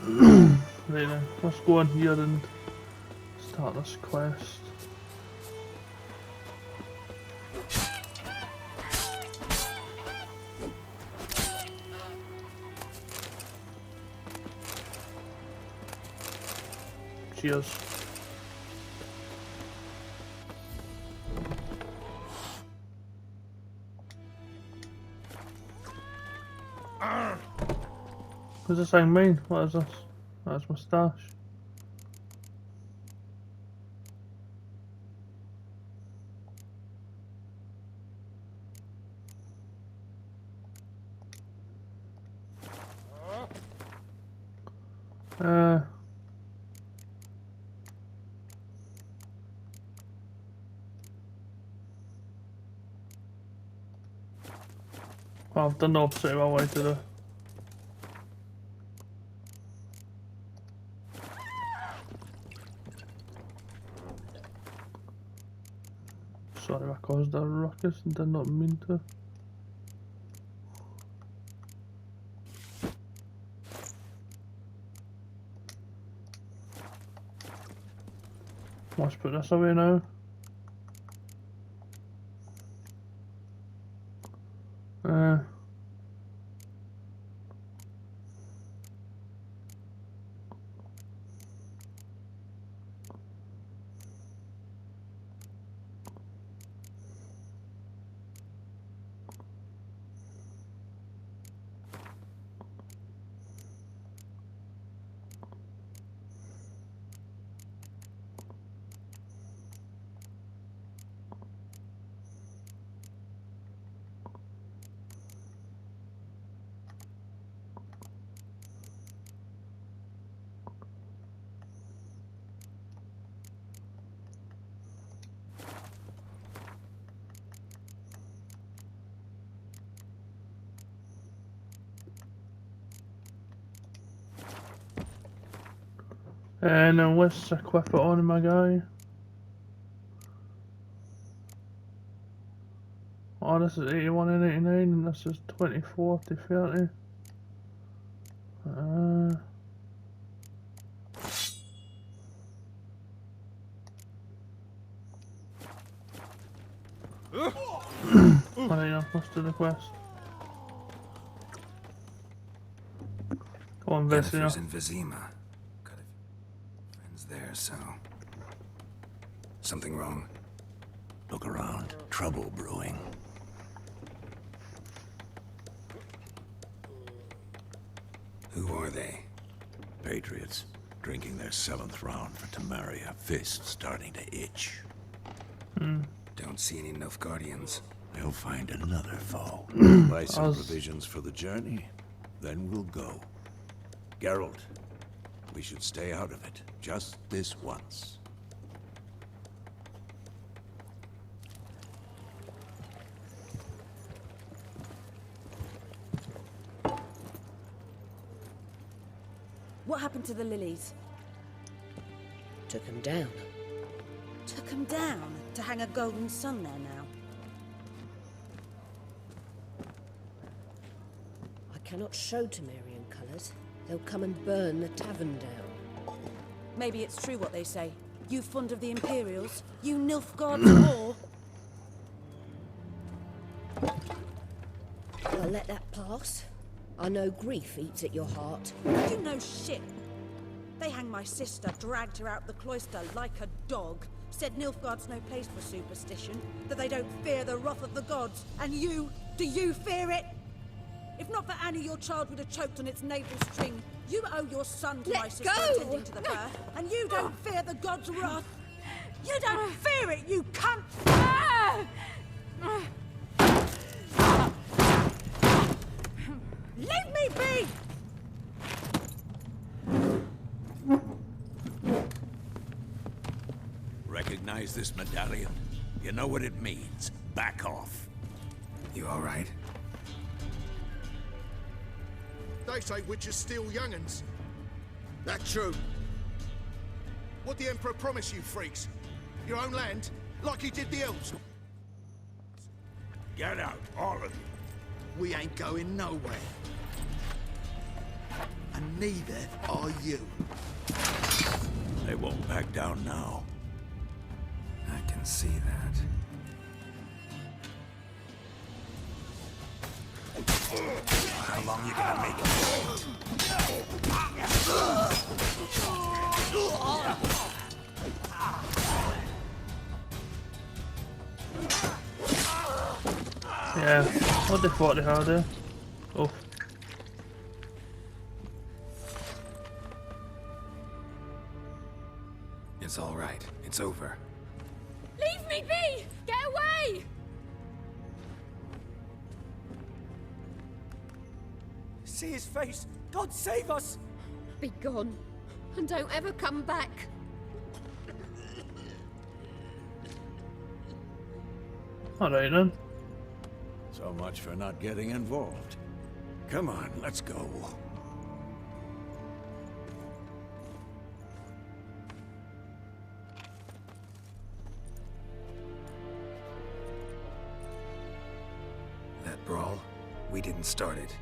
Right then, let's go in here and start this quest. Cheers. What does this thing mean? What is this? That's my stash. Well, I've done the opposite of what I wanted to do. Sorry, I caused a ruckus and did not mean to. Let's put this away now. And then let's equip it on my guy. Oh, this is 81 and 89 and this is 24 to 30. Alright, yeah, let's do the quest. Come on, Vessia. Yennefer's in Vizima. Got friends there, so... Something wrong? Look around. Trouble brewing. Who are they? Patriots. Drinking their 7th round for Temeria. Fist starting to itch. Don't see any Nilfgaardians. They'll find another foe. Buy some provisions for the journey. Then we'll go. Geralt, we should stay out of it. Just this once. What happened to the lilies? Took him down. Took them down to hang a golden sun there now. I cannot show Temerian colours. They'll come and burn the tavern down. Maybe it's true what they say. You fond of the Imperials? You Nilfgaard's war? I'll let that pass. I know grief eats at your heart. You know shit. They hanged my sister, dragged her out the cloister like a dog. Said Nilfgaard's no place for superstition, that they don't fear the wrath of the gods. And you, do you fear it? If not for Annie, your child would have choked on its navel string. You owe your son to my sister attending to the birth, and you don't fear the gods' wrath. You don't fear it, you cunt! Leave me be! Recognize this medallion? You know what it means. Back off. You alright? They say witches steal young'uns. That true. What the Emperor promised you, freaks? Your own land? Like he did the elves? Get out, all of you. We ain't going nowhere. And neither are you. They won't back down now. I can see that. How long you gonna make it wait? Yeah, what they thought they had there. Oh, It's all right. It's over. Leave me be! Get away! See his face! God save us! Be gone. And don't ever come back. alright then. So much for not getting involved. Come on, let's go. That brawl, we didn't start it.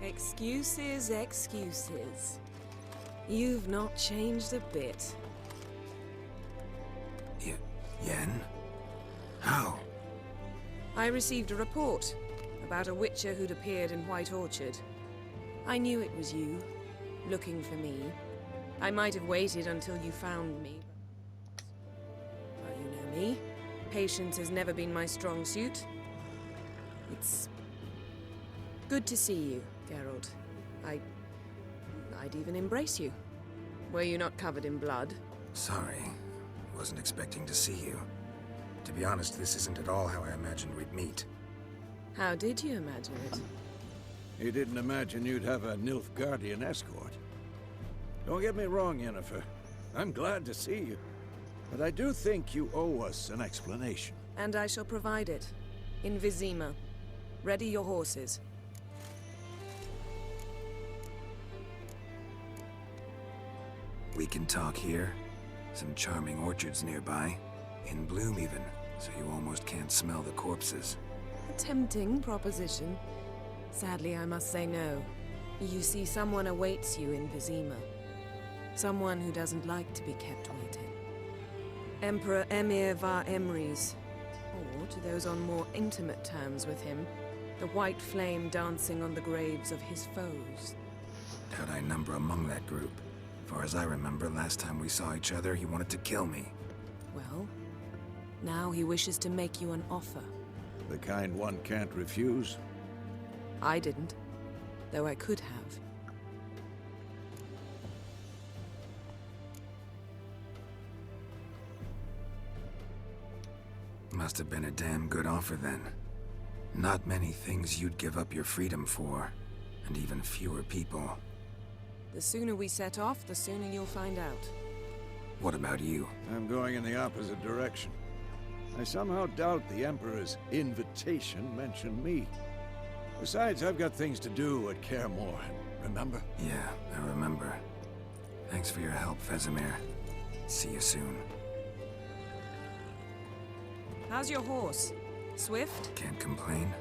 Excuses, excuses. You've not changed a bit. Yen? How? I received a report about a witcher who'd appeared in White Orchard. I knew it was you, looking for me. I might have waited until you found me. Well, you know me. Patience has never been my strong suit. It's good to see you, Geralt. I'd even embrace you. Were you not covered in blood? Sorry. Wasn't expecting to see you. To be honest, this isn't at all how I imagined we'd meet. How did you imagine it? You didn't imagine you'd have a Nilfgaardian escort. Don't get me wrong, Yennefer. I'm glad to see you. But I do think you owe us an explanation. And I shall provide it. In Vizima. Ready your horses. We can talk here. Some charming orchards nearby. In bloom even, so you almost can't smell the corpses. A tempting proposition. Sadly, I must say no. You see, someone awaits you in Vizima. Someone who doesn't like to be kept waiting. Emperor Emir var Emrys. Or, to those on more intimate terms with him, the white flame dancing on the graves of his foes. Doubt I number among that group. Far as I remember, last time we saw each other, he wanted to kill me. Well, now he wishes to make you an offer. The kind one can't refuse. I didn't, though I could have. Must have been a damn good offer then. Not many things you'd give up your freedom for, and even fewer people. The sooner we set off, the sooner you'll find out. What about you? I'm going in the opposite direction. I somehow doubt the Emperor's invitation mentioned me. Besides, I've got things to do at Kaer Morhen, remember? Yeah, I remember. Thanks for your help, Vesemir. See you soon. How's your horse? Swift? Can't complain.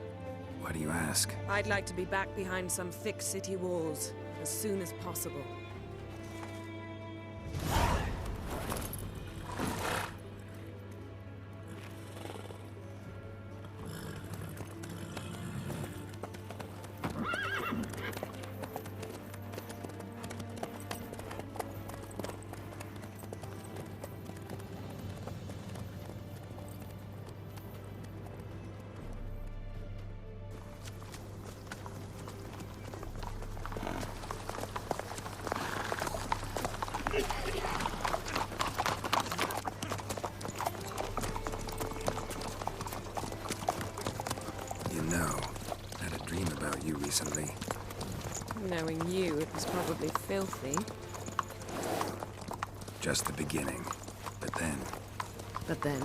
Why do you ask? I'd like to be back behind some thick city walls as soon as possible. You know, I had a dream about you recently. Knowing you, it was probably filthy. Just the beginning. But then... But then...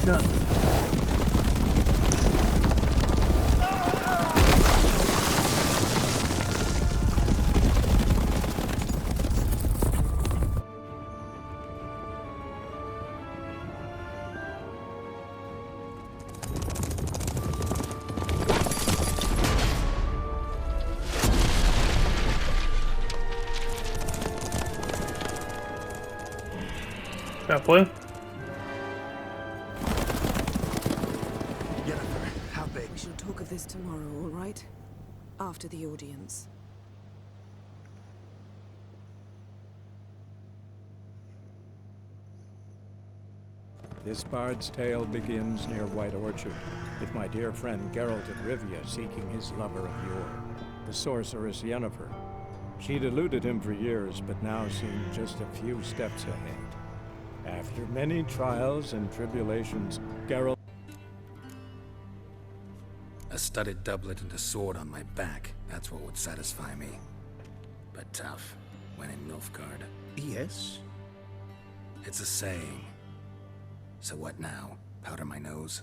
shotgun. Fair play. Jennifer, how big? We shall talk of this tomorrow, all right? After the audience. This bard's tale begins near White Orchard, with my dear friend Geralt of Rivia seeking his lover of yore, the sorceress Yennefer. She'd eluded him for years, but now seemed just a few steps ahead. After many trials and tribulations, Geralt... A studded doublet and a sword on my back, that's what would satisfy me. But tough, when in Nilfgaard. Yes? It's a saying. So what now? Powder my nose?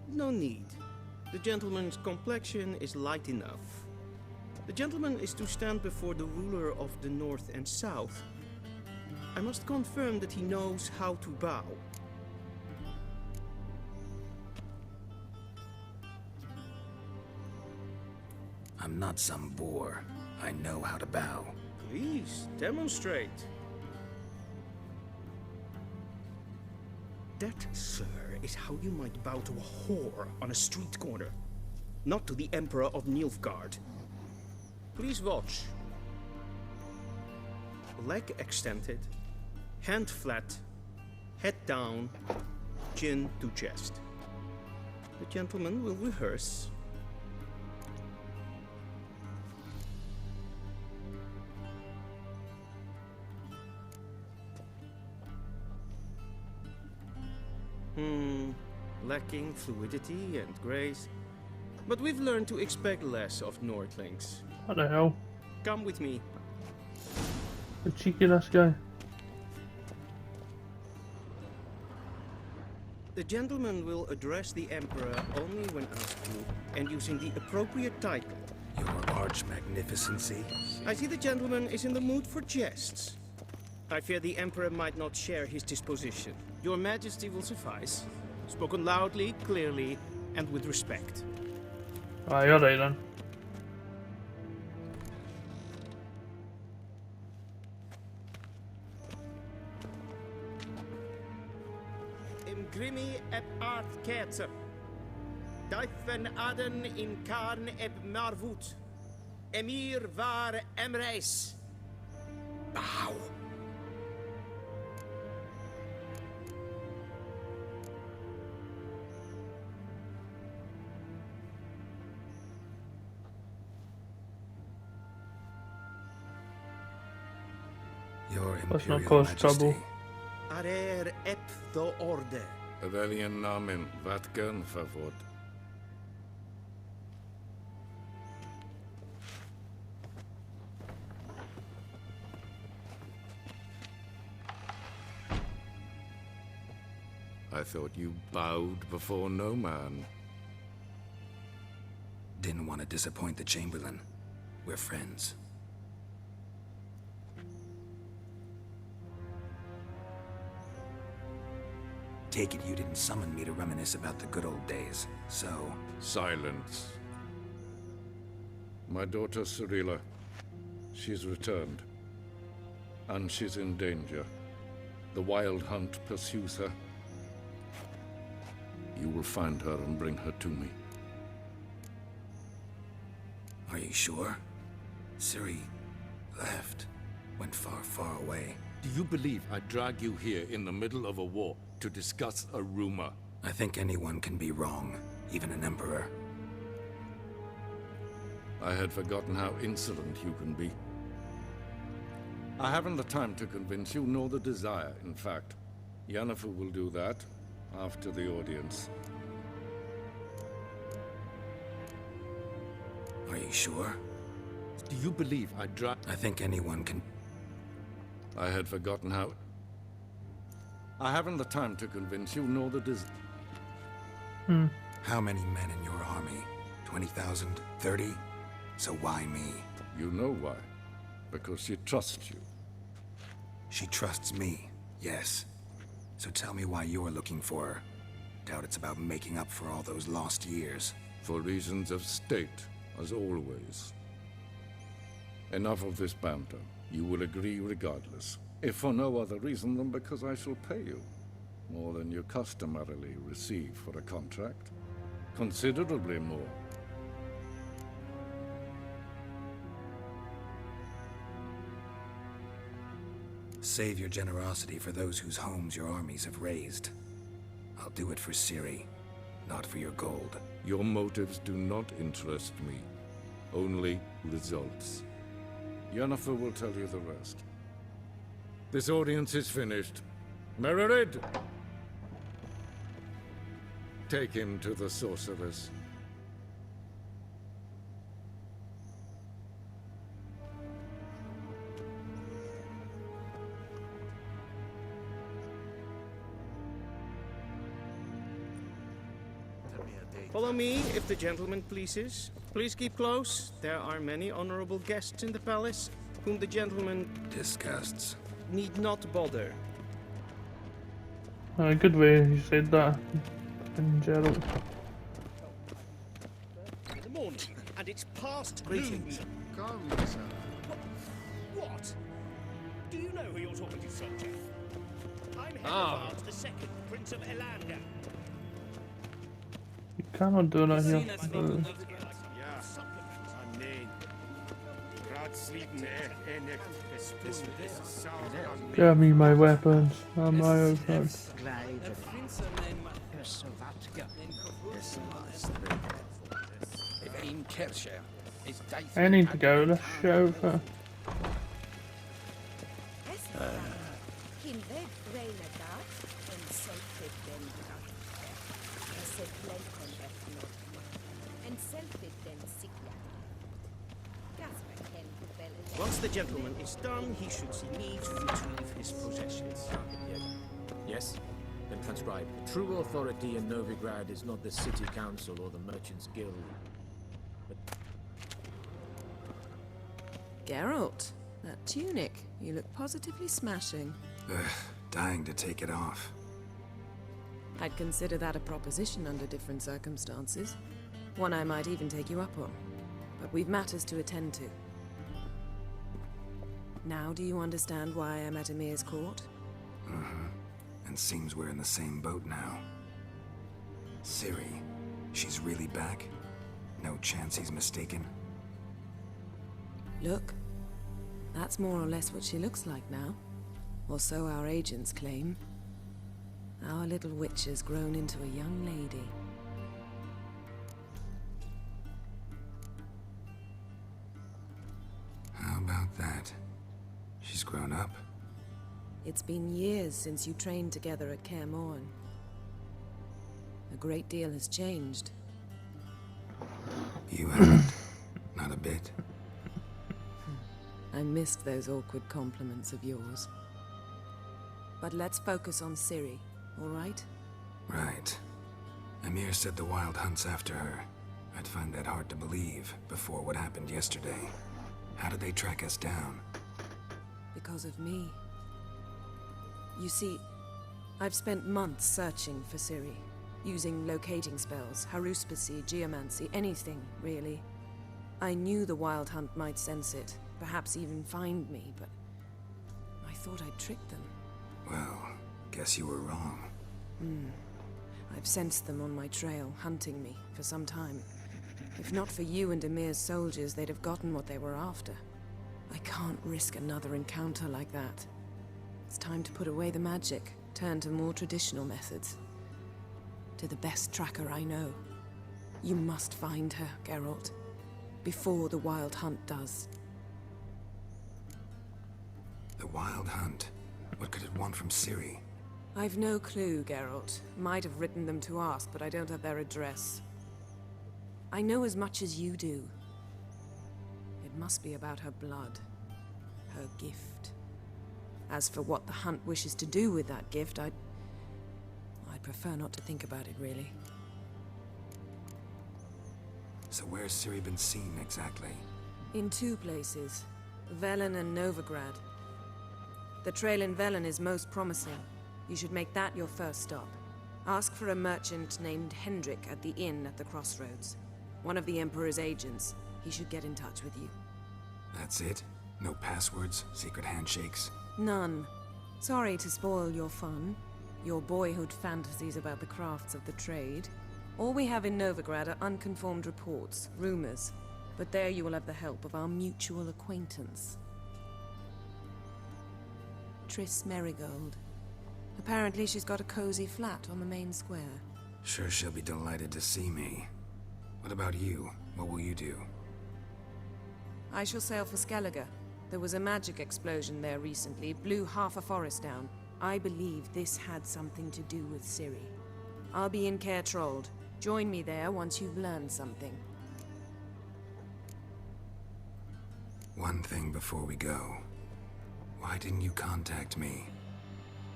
No need. The gentleman's complexion is light enough. The gentleman is to stand before the ruler of the North and South. I must confirm that he knows how to bow. I'm not some boor. I know how to bow. Please, demonstrate. That, sir, is how you might bow to a whore on a street corner. Not to the Emperor of Nilfgaard. Please watch. Leg extended, hand flat, head down, chin to chest. The gentleman will rehearse. Lacking fluidity and grace. But we've learned to expect less of Nordlings. What the hell? Come with me. The cheeky ass guy. The gentleman will address the Emperor only when asked to, and using the appropriate title. Your arch magnificency. I see the gentleman is in the mood for jests. I fear the Emperor might not share his disposition. Your Majesty will suffice. Spoken loudly, clearly, and with respect. Aye, alright then. Imgrimi eb art ketzer. Duifen aden in karn eb marvoet. Emir var emreis. Bow. Your Let's not Imperial cause Majesty. trouble. Arer eb the orde. Welchen Namen? Wat gern favor? I thought you bowed before no man. Didn't want to disappoint the Chamberlain. We're friends. Take it you didn't summon me to reminisce about the good old days, so... Silence. My daughter Cirilla, she's returned. And she's in danger. The Wild Hunt pursues her. You will find her and bring her to me. Are you sure? Ciri left. Went far, far away. Do you believe I'd drag you here in the middle of a war to discuss a rumor? I think anyone can be wrong, even an emperor. I had forgotten how insolent you can be. I haven't the time to convince you, nor the desire, in fact. Yennefer will do that after the audience. Are you sure? Do you believe I'd drag... I think anyone can... I had forgotten how... I haven't the time to convince you, nor the desire. How many men in your army? 20,000? 30? So why me? You know why. Because she trusts you. She trusts me, yes. So tell me why you're looking for her. Doubt it's about making up for all those lost years. For reasons of state, as always. Enough of this banter. You will agree regardless. If for no other reason than because I shall pay you. More than you customarily receive for a contract. Considerably more. Save your generosity for those whose homes your armies have razed. I'll do it for Ciri, not for your gold. Your motives do not interest me. Only results. Yennefer will tell you the rest. This audience is finished. Mererid! Take him to the sorceress. Follow me, if the gentleman pleases. Please keep close. There are many honorable guests in the palace, whom the gentleman disgusts. Need not bother. Good way you said that, Gerald. In the morning, and it's past Greetings. noon. Come, sir. What? Do you know who you're talking to, soldier? I'm Hedevard the Second, Prince of Elander. You cannot do that here. Give me my weapons and my open. I need to go, let's show for. Once the gentleman is done, he should need to retrieve his possessions. Yes? Then transcribe. The true authority in Novigrad is not the city council or the merchants' guild, but... Geralt, that tunic. You look positively smashing. Dying to take it off. I'd consider that a proposition under different circumstances. One I might even take you up on. But we've matters to attend to. Now do you understand why I'm at Emir's court? And seems we're in the same boat now. Ciri, she's really back? No chance he's mistaken? Look, that's more or less what she looks like now. Or so our agents claim. Our little witch has grown into a young lady. How about that? She's grown up? It's been years since you trained together at Kaer Morhen. A great deal has changed. You haven't? Not a bit? I missed those awkward compliments of yours. But let's focus on Ciri, all right? Right. Emir said the Wild Hunt's after her. I'd find that hard to believe before what happened yesterday. How did they track us down? Because of me. You see, I've spent months searching for Ciri, using locating spells, haruspicy, geomancy, anything, really. I knew the Wild Hunt might sense it, perhaps even find me, but I thought I'd tricked them. Well, guess you were wrong. I've sensed them on my trail, hunting me, for some time. If not for you and Emir's soldiers, they'd have gotten what they were after. I can't risk another encounter like that. It's time to put away the magic, turn to more traditional methods. To the best tracker I know. You must find her, Geralt. Before the Wild Hunt does. The Wild Hunt? What could it want from Ciri? I've no clue, Geralt. Might have written them to ask, but I don't have their address. I know as much as you do. It must be about her blood. Her gift. As for what the Hunt wishes to do with that gift, I'd prefer not to think about it, really. So where's Ciri been seen, exactly? In 2 places. Velen and Novigrad. The trail in Velen is most promising. You should make that your first stop. Ask for a merchant named Hendrik at the inn at the crossroads. One of the Emperor's agents. He should get in touch with you. That's it? No passwords? Secret handshakes? None. Sorry to spoil your fun. Your boyhood fantasies about the crafts of the trade. All we have in Novigrad are unconfirmed reports, rumors. But there you will have the help of our mutual acquaintance. Triss Merigold. Apparently she's got a cozy flat on the main square. Sure she'll be delighted to see me. What about you? What will you do? I shall sail for Skellige. There was a magic explosion there recently, blew half a forest down. I believe this had something to do with Ciri. I'll be in Caer Trolde. Join me there once you've learned something. One thing before we go. Why didn't you contact me?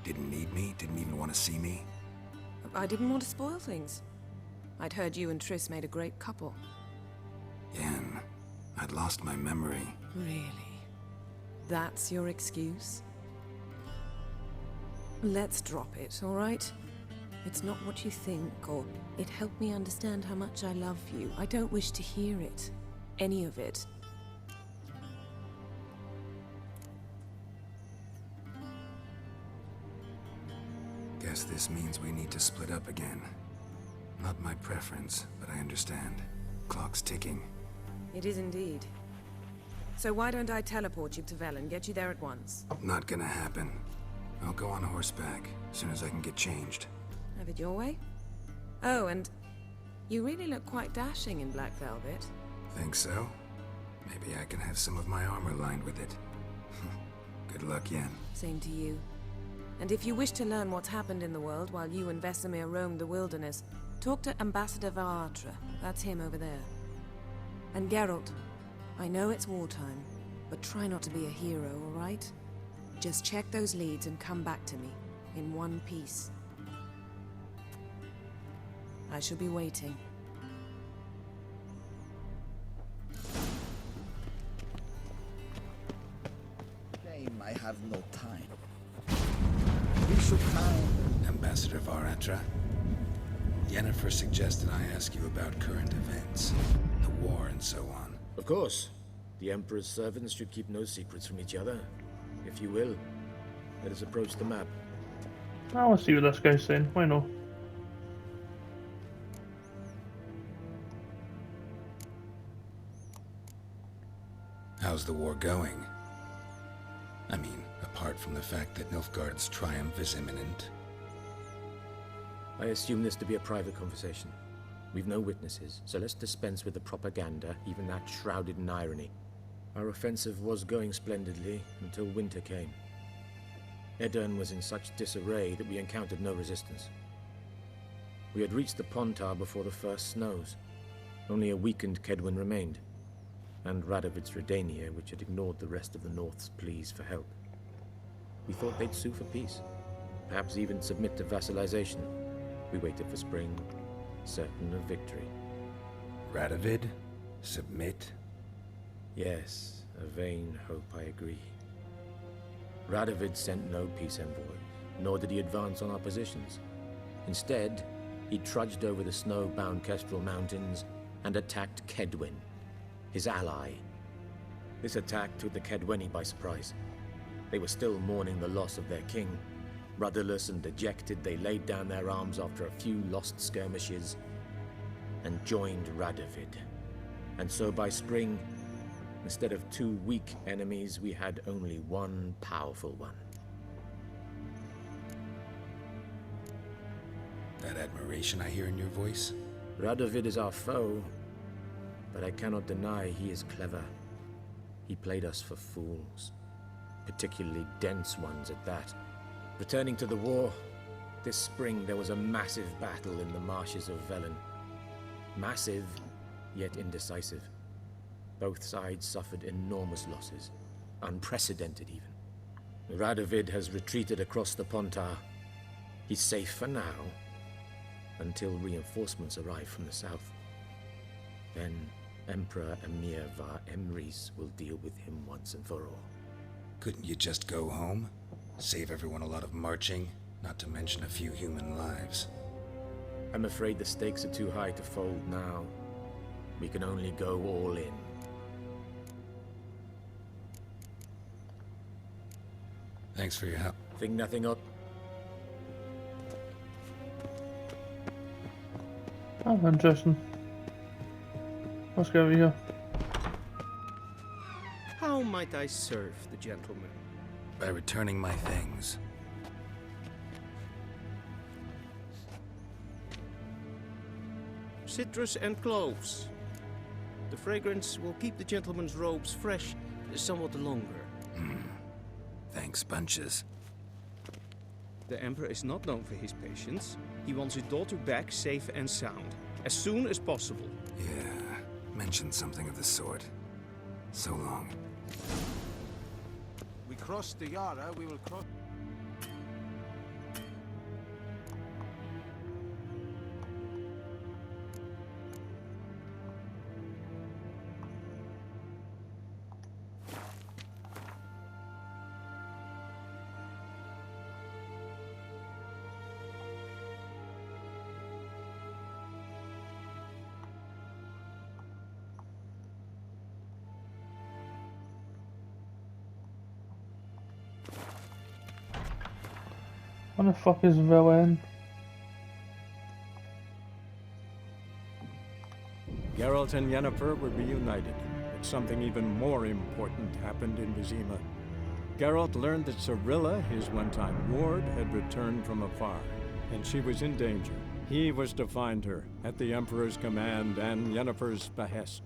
Didn't need me? Didn't even want to see me? I didn't want to spoil things. I'd heard you and Triss made a great couple. Yen, I'd lost my memory. Really? That's your excuse? Let's drop it, all right? It's not what you think, or it helped me understand how much I love you. I don't wish to hear it. Any of it. Guess this means we need to split up again. Not my preference, but I understand. Clock's ticking. It is indeed. So why don't I teleport you to Velen, get you there at once? Not gonna happen. I'll go on horseback, as soon as I can get changed. Have it your way? Oh, and you really look quite dashing in black velvet. Think so? Maybe I can have some of my armor lined with it. Good luck, Yen. Same to you. And if you wish to learn what's happened in the world while you and Vesemir roamed the wilderness, talk to Ambassador Varatra. That's him over there. And Geralt, I know it's wartime, but try not to be a hero, all right? Just check those leads and come back to me, in one piece. I shall be waiting. Shame I have no time. We should find... Ambassador Varatra. Yennefer suggested I ask you about current events, the war and so on. Of course. The Emperor's servants should keep no secrets from each other. If you will, let us approach the map. I want to see what this guy's saying. Why not? How's the war going? I mean, apart from the fact that Nilfgaard's triumph is imminent. I assume this to be a private conversation. We've no witnesses, so let's dispense with the propaganda, even that shrouded in irony. Our offensive was going splendidly until winter came. Edirn was in such disarray that we encountered no resistance. We had reached the Pontar before the first snows. Only a weakened Kedwen remained, and Radovid's Redania, which had ignored the rest of the North's pleas for help. We thought they'd sue for peace, perhaps even submit to vassalization. We waited for spring, certain of victory. Radovid? Submit? Yes, a vain hope, I agree. Radovid sent no peace envoy, nor did he advance on our positions. Instead, he trudged over the snow-bound Kestrel Mountains and attacked Kedwen, his ally. This attack took the Kedweni by surprise. They were still mourning the loss of their king. Rudderless and dejected, they laid down their arms after a few lost skirmishes and joined Radovid. And so by spring, instead of 2 weak enemies, we had only one powerful one. That admiration I hear in your voice? Radovid is our foe, but I cannot deny he is clever. He played us for fools, particularly dense ones at that. Returning to the war, this spring there was a massive battle in the marshes of Velen. Massive, yet indecisive. Both sides suffered enormous losses, unprecedented even. Radovid has retreated across the Pontar. He's safe for now, until reinforcements arrive from the south. Then Emperor Emir Va Emrys will deal with him once and for all. Couldn't you just go home? Save everyone a lot of marching, not to mention a few human lives. I'm afraid the stakes are too high to fold now. We can only go all in. Thanks for your help. Think nothing of... Oh, interesting. Let's go over here. How might I serve the gentleman? By returning my things. Citrus and cloves. The fragrance will keep the gentleman's robes fresh somewhat longer. Thanks, bunches. The Emperor is not known for his patience. He wants his daughter back safe and sound, as soon as possible. Yeah, mentioned something of the sort. So long. We crossed the Yara, we will cross... What the fuck is Velen? Geralt and Yennefer were reunited, but something even more important happened in Vizima. Geralt learned that Cirilla, his one-time ward, had returned from afar, and she was in danger. He was to find her, at the Emperor's command and Yennefer's behest.